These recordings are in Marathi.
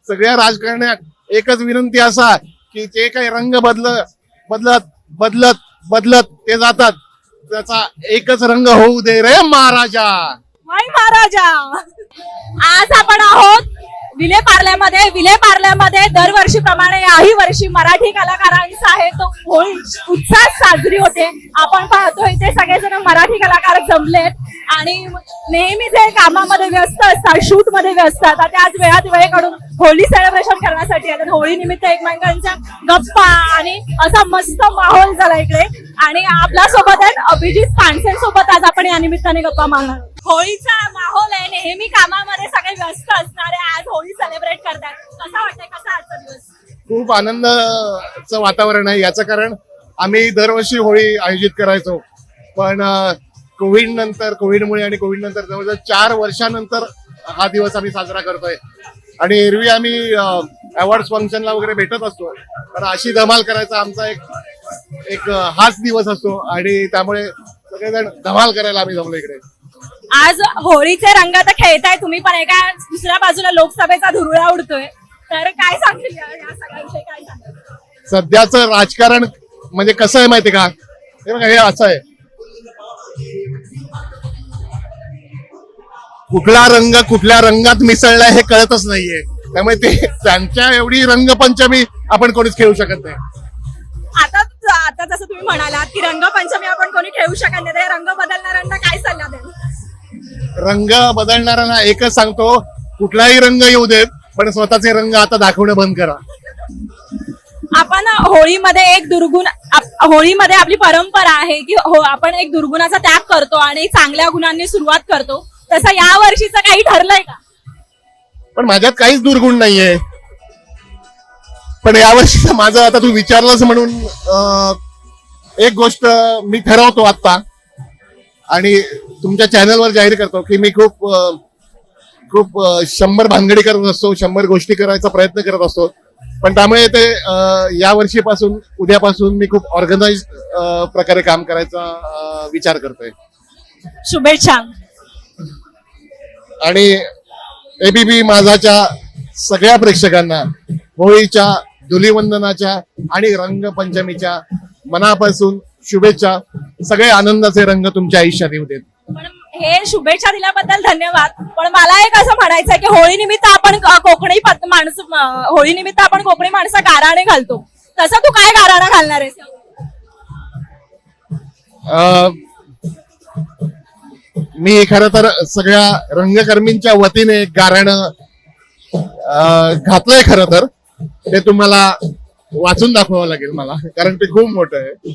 सगळ्या राजकारण्यात एकच विनंती असा की जे काही रंग बदलत बदलत बदलत ते जातात, त्याचा एकच रंग होऊ दे रे महाराजा. वाई महाराजा. आज आपण आहोत विलेपार्ल्यामध्ये दरवर्षीप्रमाणे याही वर्षी मराठी कलाकारांचा आहे तो होळी उत्साहात साजरी होते. आपण पाहतो इथे सगळेजण मराठी कलाकार जमलेत आणि नेहमी जे कामामध्ये व्यस्त असतात, शूट मध्ये व्यस्त असतात, त्याच वेळात वेळ काढून होळी सेलिब्रेशन करण्यासाठी आले. होळी निमित्त एकमेकांच्या गप्पा आणि असा मस्त माहोल झाला इकडे. आणि आपल्या सोबत आहेत अभिजित पानसे सोबत आज आपण या निमित्ताने गप्पा मारणार. होळीचा माहोल आहे, नेहमी कामामध्ये सगळे व्यस्त असणारे आज होळी सेलिब्रेट करतात. कसा वाटतंय, कसा आजचा दिवस? खूप आनंदाचं वातावरण आहे. याचं कारण आम्ही दरवर्षी होळी आयोजित करायचो, पण कोविडमुळे आणि कोविड नंतर जवळजवळ 4 वर्षानंतर हा दिवस आम्ही साजरा करतोय. आणि एरवी आम्ही अवॉर्ड फंक्शनला वगैरे भेटत असतो, पण अशी धमाल करायचा आमचा एक हाच दिवस असतो आणि त्यामुळे सगळेजण धमाल करायला आम्ही जमलो इकडे. आज होळीचे रंग तर खेळताय तुम्ही, पण एका दुसऱ्या बाजूला लोकसभेचा धुरळा उडतोय, तर काय सांगतील या सगळ्यांविषयी, काय सांगाल? सध्याचं राजकारण म्हणजे कसं आहे माहितीये का, हे बघा हे असं आहे, कुठला रंग कुठल्या रंगात मिसळलाय हे कळतच नाहीये. त्यामुळे ते त्यांच्या एवढी रंगपंचमी आपण कोणीच खेळू शकत नाही. आता जसं तुम्ही म्हणालात की रंगपंचमी आपण कोणी खेळू शकत नाही, तर रंग बदलणाऱ्यांना काय सल्ला द्याल? रंग बदलणाऱ्यांना एकच सांगतो, कुठलाही रंग येऊ देत, पण स्वतःचे रंग आता दाखवणं बंद करा. आपण होळीमध्ये आपली परंपरा आहे की आपण एक दुर्गुणाचा त्याग करतो आणि चांगल्या गुणांनी सुरुवात करतो. तसं या वर्षीचं काही ठरलंय का? पण माझ्यात काहीच दुर्गुण नाहीये. पण यावर्षी माझं, आता तू विचारलंस म्हणून एक गोष्ट मी ठरवतो आता आणि तुमच्या चॅनलवर जाहीर करतो की मी खूप 100 भानगडी करत असतो, 100 गोष्टी करायचा प्रयत्न करत असतो. पण त्यामुळे ते या वर्षीपासून, उद्यापासून मी खूप ऑर्गनाइज प्रकारे काम करायचा विचार करतोय. शुभेच्छा. आणि एबीपी माझाच्या सगळ्या प्रेक्षकांना होळीच्या, धुलीवंदनाच्या आणि रंगपंचमीच्या मनापासून शुभेच्छा. सगळे आनंदाचे रंग तुमच्या आयुष्यात येऊ देत. पण हे शुभेच्छा दिल्याबद्दल धन्यवाद. पण मला एक असं म्हणायचंय की होळी निमित्त आपण कोकणी माणसं गाराणे घालतो, तसं तू काय गाराणा घालणार आहेस? मी खरं तर सगळ्या रंगकर्मींच्या वतीने गाराणं घातलंय. खरं तर ते तुम्हाला वाचून दाखवावं लागेल मला, कारण ते खूप मोठं आहे.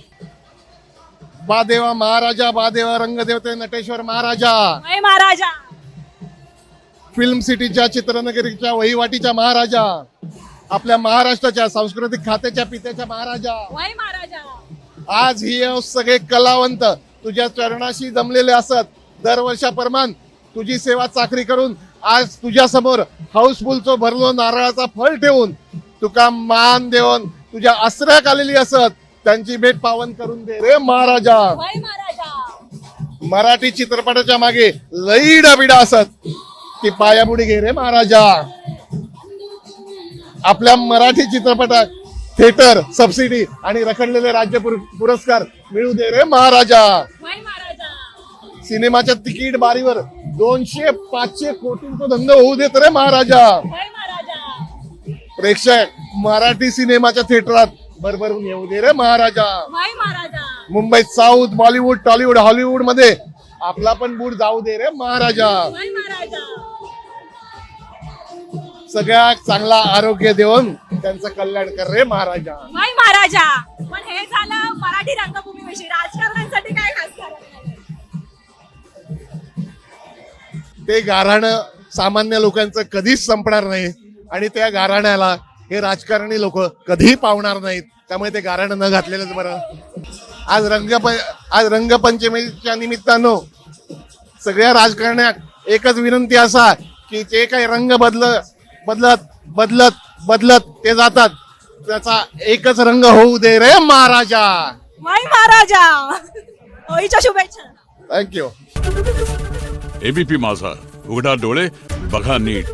बा देवा महाराजा, बा देवा रंगदेवते नटेश्वर महाराजा, महाराजा, फिल्म सिटीच्या, चित्रनगरीच्या, वहिवाटीच्या महाराजा, आपल्या महाराष्ट्राच्या सांस्कृतिक खात्याच्या पित्याच्या महाराजा, महाराजा. आज ही सगळे कलावंत तुझ्या चरणाशी जमलेले असत. दरवर्षाप्रमाण तुझी सेवा चाकरी करून आज तुझ्या समोर हाऊसफुलचो भरलो नारळाचा फळ ठेवून तुका मान देऊन तुझ्या आश्रयात आलेली असत. त्यांची भेट पावन करून दे रे महाराजा. मराठी चित्रपटाच्या मागे लई डाबिडा असत, ती पायाबुडी घे रे महाराजा. आपल्या मराठी चित्रपटात थिएटर सबसिडी आणि रखडलेले राज्य पुरस्कार मिळू दे रे महाराजा. सिनेमाच्या तिकीट बारीवर 200-500 कोटींचा धंदा होऊ देत रे महाराजा. प्रेक्षक मराठी सिनेमाच्या थिएटरात भरभरून येऊ दे रे महाराजा. मुंबईत साऊथ, बॉलिवूड, टॉलिवूड, हॉलिवूड मध्ये आपला पण बूट जाऊ दे रे महाराजा. सगळ्यात चांगला आरोग्य देऊन त्यांचं कल्याण कर रे महाराजा. महाराजा. पण हे झालं मराठी रंगभूमीविषयी. राजकारण्यांसाठी काय खास कारण? ते गाऱ्हाणं सामान्य लोकांचं कधीच संपणार नाही आणि त्या गाऱ्हाण्याला हे राजकारणी लोक कधीही पावणार नाहीत. त्यामुळे ते गाऱ्हाणं न घातलेलंच बरं. आज रंगपंचमीच्या निमित्तानं सगळ्या राजकारण्यात एकच विनंती असा की जे काही रंग बदलत बदलत बदलत ते जातात, त्याचा एकच रंग होऊ दे रे महाराजा. महाराजा. होळीच्या शुभेच्छा. थँक्यू. एबीपी माझा, उघडा डोळे बघा नीट.